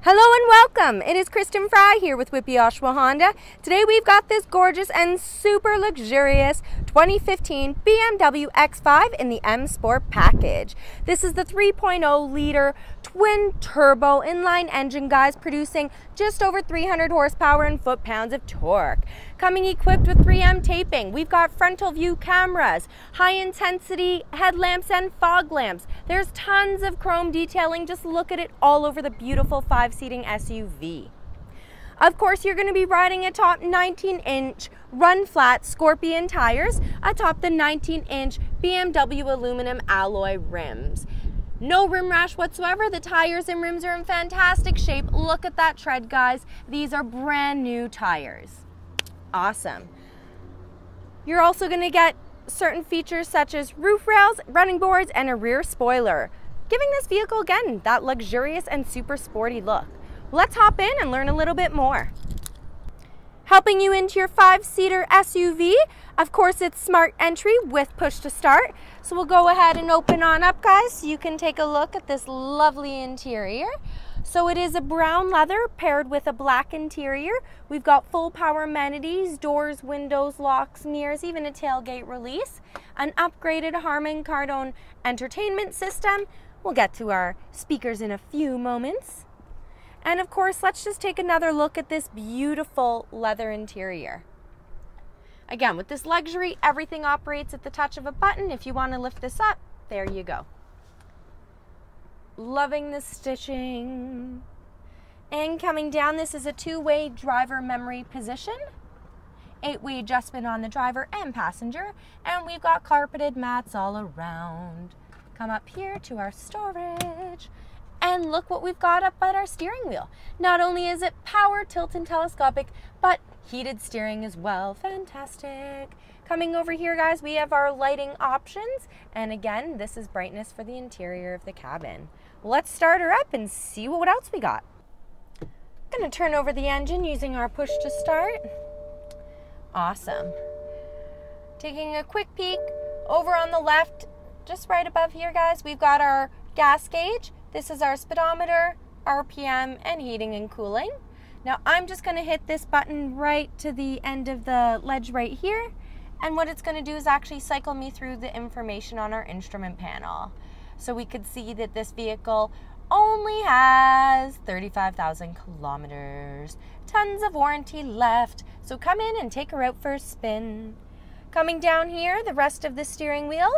Hello and welcome. It is Kristen Fry here with WHITBY OSHAWA Honda. Today we've got this gorgeous and super luxurious 2015 BMW X5 in the M Sport package. This is the 3.0 liter twin turbo inline engine, guys, producing just over 300 horsepower and foot-pounds of torque. Coming equipped with 3M taping. We've got frontal view cameras, high intensity headlamps and fog lamps. There's tons of chrome detailing. Just look at it all over the beautiful 5-seating SUV. Of course, you're going to be riding atop 19-inch run-flat Scorpion tires atop the 19-inch BMW aluminum alloy rims. No rim rash whatsoever. The tires and rims are in fantastic shape. Look at that tread, guys. These are brand new tires. Awesome. You're also going to get certain features such as roof rails, running boards, and a rear spoiler, giving this vehicle, again, that luxurious and super sporty look. Let's hop in and learn a little bit more. Helping you into your 5-seater SUV, of course, it's smart entry with push to start. So we'll go ahead and open on up, guys, so you can take a look at this lovely interior. So it is a brown leather paired with a black interior. We've got full power amenities, doors, windows, locks, mirrors, even a tailgate release, an upgraded Harman Kardon entertainment system. We'll get to our speakers in a few moments. And of course, let's just take another look at this beautiful leather interior. Again, with this luxury, everything operates at the touch of a button. If you want to lift this up, there you go. Loving the stitching. And coming down, this is a 2-way driver memory position, 8-way adjustment on the driver and passenger, and we've got carpeted mats all around. Come up here to our storage, and look what we've got up at our steering wheel. Not only is it power, tilt, and telescopic, but heated steering as well. Fantastic. Coming over here, guys, we have our lighting options, and again, this is brightness for the interior of the cabin. Let's start her up and see what else we got. I'm going to turn over the engine using our push to start. Awesome. Taking a quick peek over on the left, just right above here, guys, we've got our gas gauge. This is our speedometer, RPM, and heating and cooling. Now I'm just going to hit this button right to the end of the ledge right here, and what it's going to do is actually cycle me through the information on our instrument panel. So we could see that this vehicle only has 35,000 kilometers, tons of warranty left, so come in and take her out for a spin. Coming down here, the rest of the steering wheel,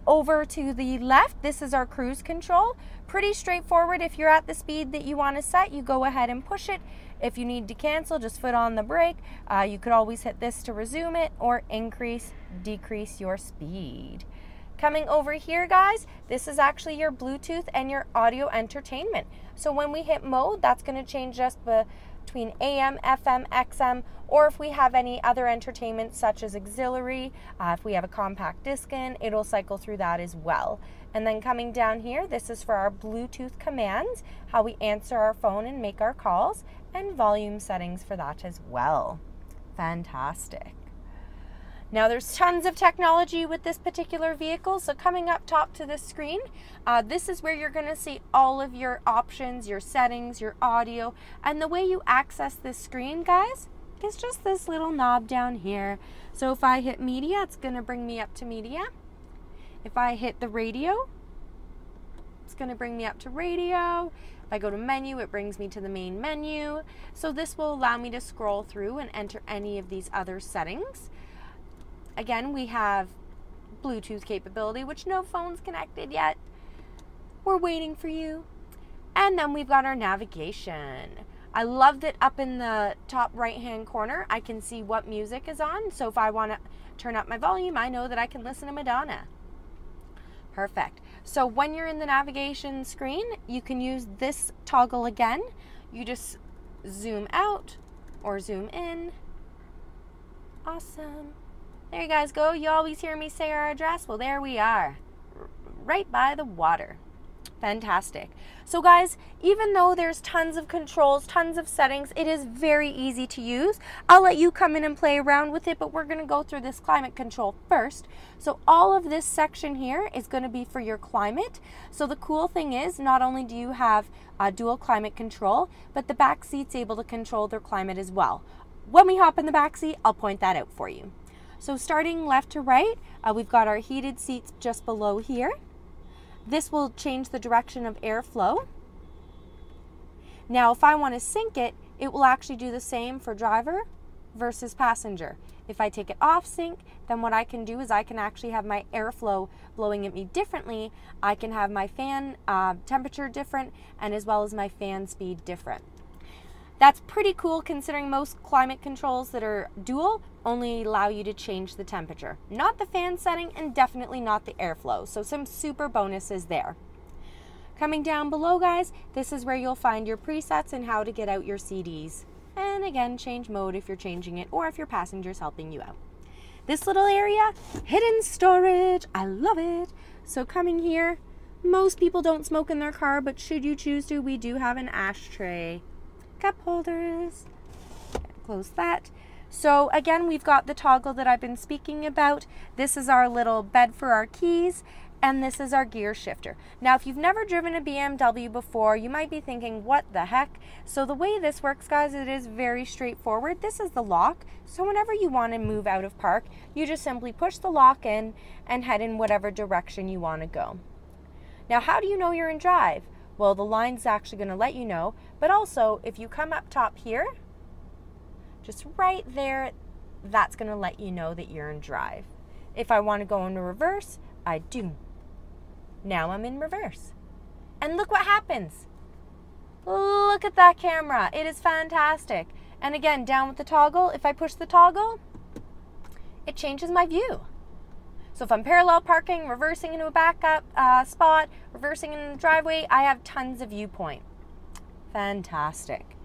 over to the left, this is our cruise control. Pretty straightforward. If you're at the speed that you want to set, you go ahead and push it. If you need to cancel, just foot on the brake. You could always hit this to resume it or increase, decrease your speed. Coming over here, guys, this is actually your Bluetooth and your audio entertainment. So when we hit mode, that's going to change us between AM, FM, XM, or if we have any other entertainment such as auxiliary, if we have a compact disc in, it'll cycle through that as well. And then coming down here, this is for our Bluetooth commands, how we answer our phone and make our calls, and volume settings for that as well. Fantastic. Now there's tons of technology with this particular vehicle, so coming up top to the screen, this is where you're going to see all of your options, your settings, your audio, and the way you access this screen, guys, is just this little knob down here. So if I hit media, it's going to bring me up to media. If I hit the radio, it's going to bring me up to radio. If I go to menu, it brings me to the main menu. So this will allow me to scroll through and enter any of these other settings. Again, we have Bluetooth capability, which no phone's connected yet. We're waiting for you. And then we've got our navigation. I love that up in the top right-hand corner, I can see what music is on. So if I want to turn up my volume, I know that I can listen to Madonna. Perfect. So when you're in the navigation screen, you can use this toggle again. You just zoom out or zoom in. Awesome. There you guys go. You always hear me say our address. Well, there we are, right by the water. Fantastic. So guys, even though there's tons of controls, tons of settings, it is very easy to use. I'll let you come in and play around with it, but we're going to go through this climate control first. So all of this section here is going to be for your climate. So the cool thing is, not only do you have dual climate control, but the back seat's able to control their climate as well. When we hop in the back seat, I'll point that out for you. So starting left to right, we've got our heated seats just below here. This will change the direction of airflow. Now, if I want to sync it, it will actually do the same for driver versus passenger. If I take it off sync, then what I can do is I can actually have my airflow blowing at me differently. I can have my fan temperature different, and as well as my fan speed different. That's pretty cool considering most climate controls that are dual only allow you to change the temperature. Not the fan setting and definitely not the airflow. So some super bonuses there. Coming down below, guys, this is where you'll find your presets and how to get out your CDs. And again, change mode if you're changing it or if your passenger's helping you out. This little area, hidden storage, I love it. So coming here, most people don't smoke in their car, but should you choose to, we do have an ashtray. Cup holders, close that. So again, we've got the toggle that I've been speaking about. This is our little bed for our keys, and this is our gear shifter. Now, if you've never driven a BMW before, you might be thinking, what the heck? So the way this works, guys, it is very straightforward. This is the lock. So whenever you want to move out of park, you just simply push the lock in and head in whatever direction you want to go. Now, how do you know you're in drive? Well, the line's actually going to let you know, but also if you come up top here, just right there, that's going to let you know that you're in drive. If I want to go into reverse, I do. Now I'm in reverse. And look what happens. Look at that camera. It is fantastic. And again, down with the toggle, if I push the toggle, it changes my view. So if I'm parallel parking, reversing into a backup spot, reversing in the driveway, I have tons of viewpoint. Fantastic.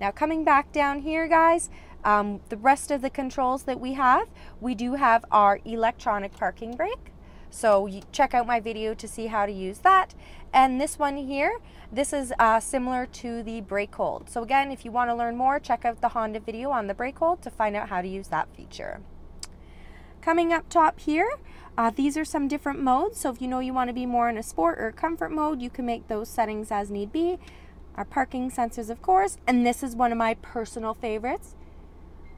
Now coming back down here, guys, the rest of the controls that we do have our electronic parking brake. So you check out my video to see how to use that. And this one here, this is similar to the brake hold. So again, if you want to learn more, check out the Honda video on the brake hold to find out how to use that feature. Coming up top here, these are some different modes. So if you know you want to be more in a sport or comfort mode, you can make those settings as need be. Our parking sensors, of course, and this is one of my personal favorites.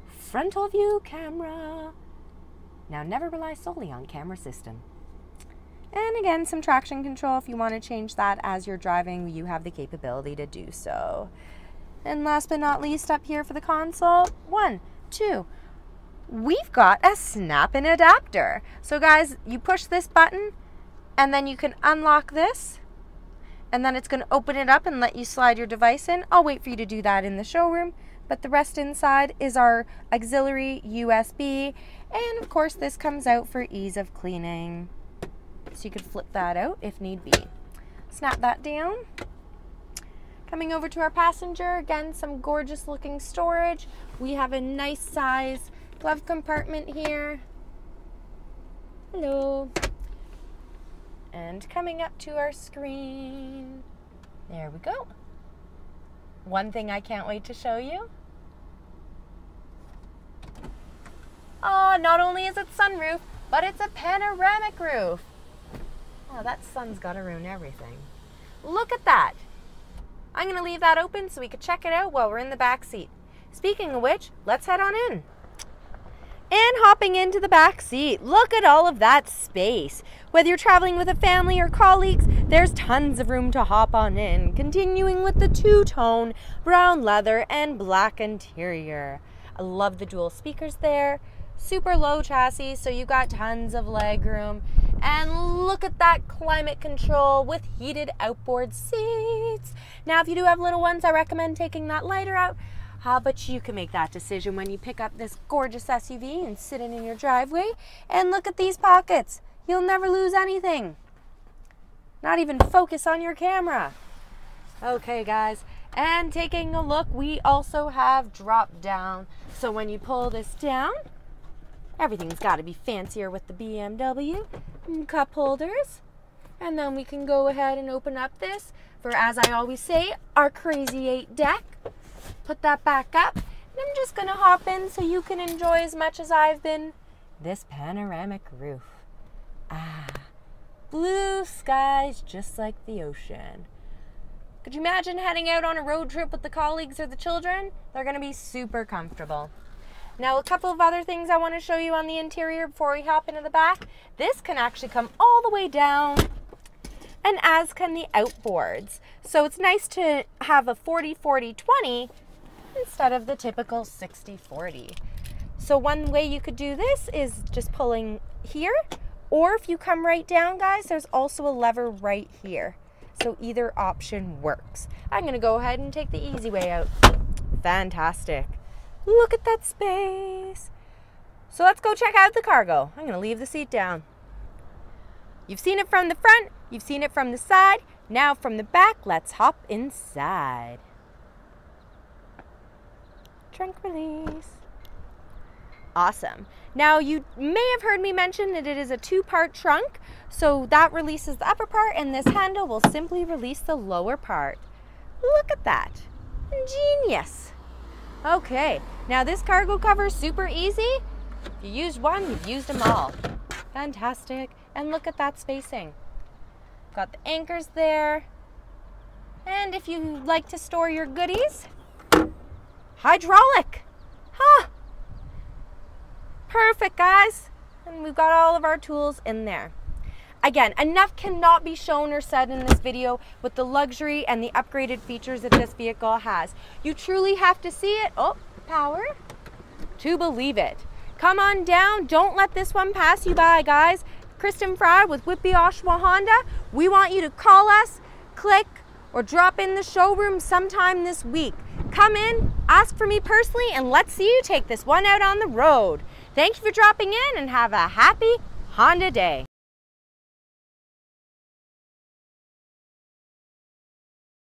Frontal view camera. Now never rely solely on camera system. And again, some traction control. If you want to change that as you're driving, you have the capability to do so. And last but not least, up here for the console, we've got a snap-in adapter. So guys, you push this button and then you can unlock this and then it's going to open it up and let you slide your device in. I'll wait for you to do that in the showroom, but the rest inside is our auxiliary USB, and of course this comes out for ease of cleaning. So you could flip that out if need be. Snap that down. Coming over to our passenger, again, some gorgeous looking storage. We have a nice size glove compartment here. Hello. And coming up to our screen. There we go. One thing I can't wait to show you. Oh, not only is it sunroof, but it's a panoramic roof. Oh, that sun's gotta ruin everything. Look at that. I'm gonna leave that open so we can check it out while we're in the back seat. Speaking of which, let's head on in. And hopping into the back seat, look at all of that space. Whether you're traveling with a family or colleagues, there's tons of room to hop on in. Continuing with the two-tone brown leather and black interior. I love the dual speakers there. Super low chassis, so you got tons of leg room. And look at that climate control with heated outboard seats. Now, if you do have little ones, I recommend taking that lighter out. But you can make that decision when you pick up this gorgeous SUV and sit it in your driveway. And look at these pockets. You'll never lose anything. Not even focus on your camera. Okay, guys. And taking a look, we also have drop down. So when you pull this down, everything's got to be fancier with the BMW. Cup holders. And then we can go ahead and open up this for, as I always say, our Crazy 8 deck. Put that back up. And I'm just gonna hop in so you can enjoy as much as I've been this panoramic roof. Ah, blue skies just like the ocean. Could you imagine heading out on a road trip with the colleagues or the children? They're gonna be super comfortable. Now, a couple of other things I want to show you on the interior before we hop into the back. This can actually come all the way down, and as can the outboards. So it's nice to have a 40-40-20 instead of the typical 60-40. So one way you could do this is just pulling here, or if you come right down, guys, there's also a lever right here. So either option works. I'm gonna go ahead and take the easy way out. Fantastic. Look at that space. So let's go check out the cargo. I'm gonna leave the seat down. You've seen it from the front, you've seen it from the side. Now from the back, let's hop inside. Trunk release. Awesome. Now you may have heard me mention that it is a 2-part trunk. So that releases the upper part, and this handle will simply release the lower part. Look at that. Genius. Okay, now this cargo cover is super easy. If you used one, you've used them all. Fantastic. And look at that spacing. Got the anchors there. And if you like to store your goodies, hydraulic. Huh. Perfect, guys. And we've got all of our tools in there. Again, enough cannot be shown or said in this video with the luxury and the upgraded features that this vehicle has. You truly have to see it, power, to believe it. Come on down, don't let this one pass you by, guys. Kristen Fry with Whitby Oshawa Honda. We want you to call us, click, or drop in the showroom sometime this week. Come in, ask for me personally, and let's see you take this one out on the road. Thank you for dropping in, and have a happy Honda day.